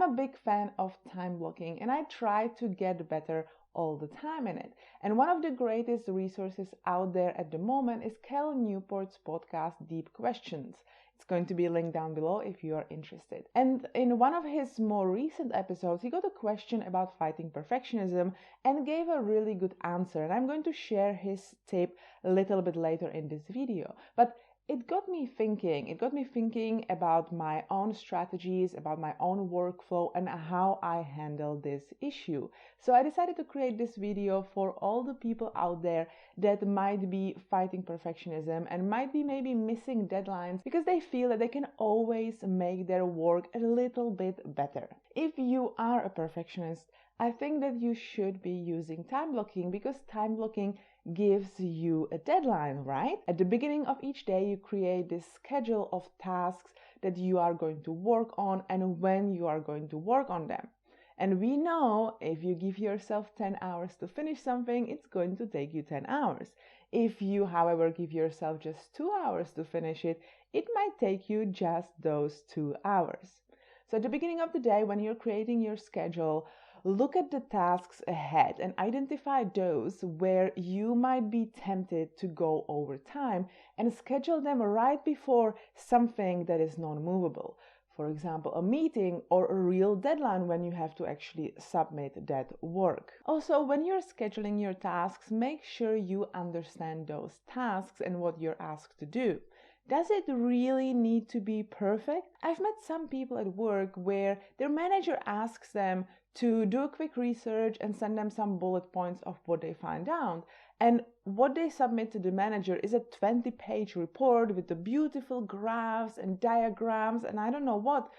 I'm a big fan of time blocking, and I try to get better all the time in it. And one of the greatest resources out there at the moment is Cal Newport's podcast, Deep Questions. It's going to be linked down below if you are interested. And in one of his more recent episodes, he got a question about fighting perfectionism and gave a really good answer. And I'm going to share his tip a little bit later in this video. But it got me thinking about my own strategies, about my own workflow, and how I handle this issue. So I decided to create this video for all the people out there that might be fighting perfectionism and might be maybe missing deadlines because they feel that they can always make their work a little bit better. If you are a perfectionist, I think that you should be using time blocking, because time blocking gives you a deadline, right? At the beginning of each day, you create this schedule of tasks that you are going to work on and when you are going to work on them. And we know if you give yourself 10 hours to finish something, it's going to take you 10 hours. If you, however, give yourself just 2 hours to finish it, it might take you just those 2 hours. So at the beginning of the day, when you're creating your schedule, look at the tasks ahead and identify those where you might be tempted to go over time and schedule them right before something that is non-movable. For example, a meeting or a real deadline when you have to actually submit that work. Also, when you're scheduling your tasks, make sure you understand those tasks and what you're asked to do. Does it really need to be perfect? I've met some people at work where their manager asks them to do a quick research and send them some bullet points of what they find out. And what they submit to the manager is a 20-page report with the beautiful graphs and diagrams and I don't know what.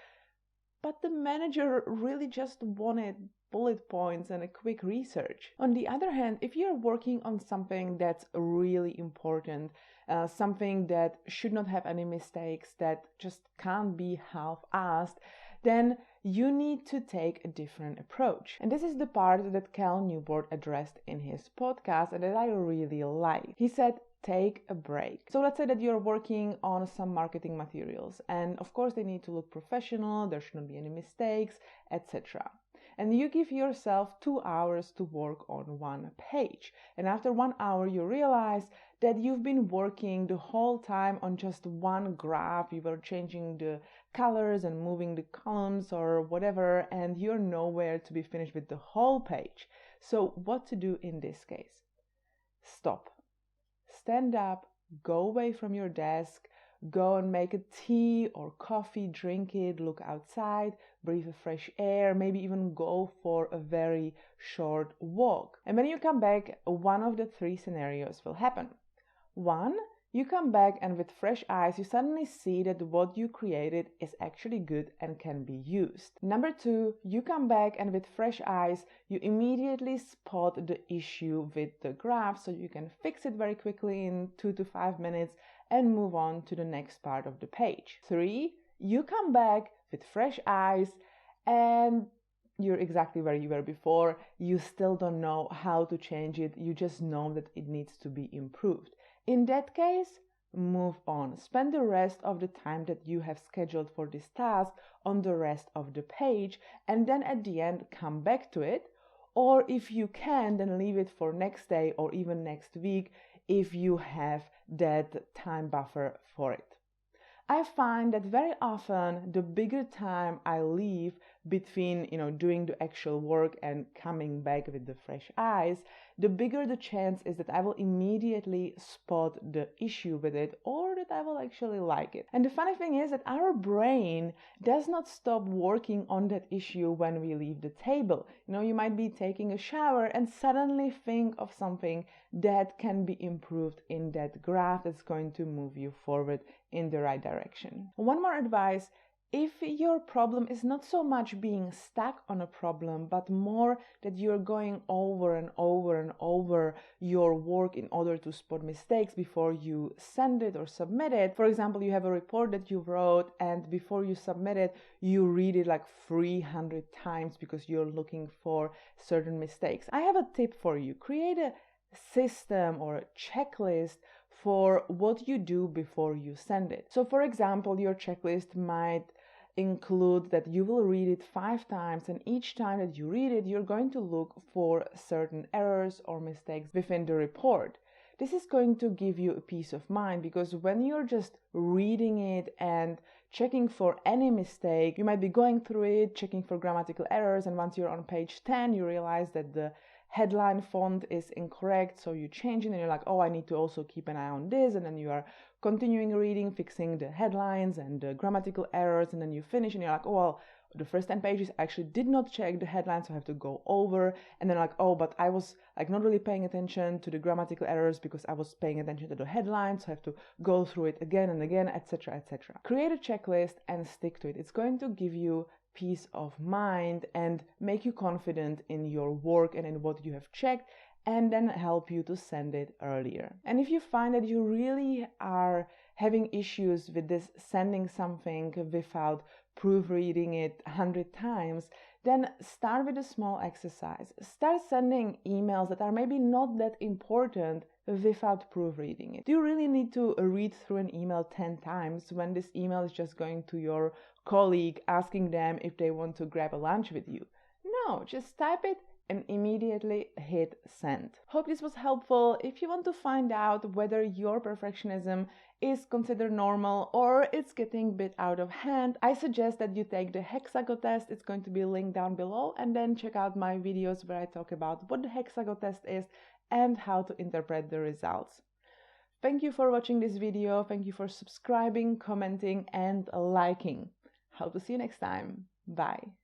But the manager really just wanted bullet points and a quick research. On the other hand, if you're working on something that's really important, something that should not have any mistakes, that just can't be half-assed, then you need to take a different approach. And this is the part that Cal Newport addressed in his podcast and that I really like. He said, take a break. So let's say that you're working on some marketing materials, and of course they need to look professional, there shouldn't be any mistakes, etc. And you give yourself 2 hours to work on one page. And after 1 hour, you realize that you've been working the whole time on just one graph. You were changing the colors and moving the columns or whatever, and you're nowhere to be finished with the whole page. So what to do in this case? Stop. Stand up, go away from your desk, go and make a tea or coffee, drink it, look outside, breathe the fresh air, maybe even go for a very short walk. And when you come back, one of the 3 scenarios will happen. 1, you come back and with fresh eyes, you suddenly see that what you created is actually good and can be used. Number 2, you come back and with fresh eyes, you immediately spot the issue with the graph so you can fix it very quickly in 2 to 5 minutes and move on to the next part of the page. 3, you come back with fresh eyes and you're exactly where you were before. You still don't know how to change it. You just know that it needs to be improved. In that case, move on. Spend the rest of the time that you have scheduled for this task on the rest of the page, and then at the end come back to it. Or if you can, then leave it for next day or even next week if you have that time buffer for it. I find that very often the bigger time I leave between, doing the actual work and coming back with the fresh eyes, the bigger the chance is that I will immediately spot the issue with it or that I will actually like it. And the funny thing is that our brain does not stop working on that issue when we leave the table. You might be taking a shower and suddenly think of something that can be improved in that graph that's going to move you forward in the right direction. One more advice. If your problem is not so much being stuck on a problem, but more that you're going over and over and over your work in order to spot mistakes before you send it or submit it. For example, you have a report that you wrote and before you submit it, you read it like 300 times because you're looking for certain mistakes. I have a tip for you. Create a system or a checklist for what you do before you send it. So for example, your checklist might include that you will read it 5 times, and each time that you read it, you're going to look for certain errors or mistakes within the report. This is going to give you a peace of mind, because when you're just reading it and checking for any mistake, you might be going through it, checking for grammatical errors, and once you're on page 10, you realize that the headline font is incorrect, so you change it and you're like, oh, I need to also keep an eye on this, and then you are continuing reading, fixing the headlines and the grammatical errors, and then you finish and you're like, oh, well, the first 10 pages I actually did not check the headlines, so I have to go over, and then like, oh, but I was like not really paying attention to the grammatical errors because I was paying attention to the headlines, so I have to go through it again and again, etc., etc. Create a checklist and stick to it. It's going to give you peace of mind and make you confident in your work and in what you have checked, and then help you to send it earlier. And if you find that you really are having issues with this sending something without proofreading it 100 times, then start with a small exercise. Start sending emails that are maybe not that important without proofreading it. Do you really need to read through an email 10 times when this email is just going to your colleague asking them if they want to grab a lunch with you? No, just type it and immediately hit send. Hope this was helpful. If you want to find out whether your perfectionism is considered normal or it's getting a bit out of hand, I suggest that you take the HEXACO test. It's going to be linked down below, and then check out my videos where I talk about what the HEXACO test is and how to interpret the results. Thank you for watching this video. Thank you for subscribing, commenting, and liking. Hope to see you next time. Bye.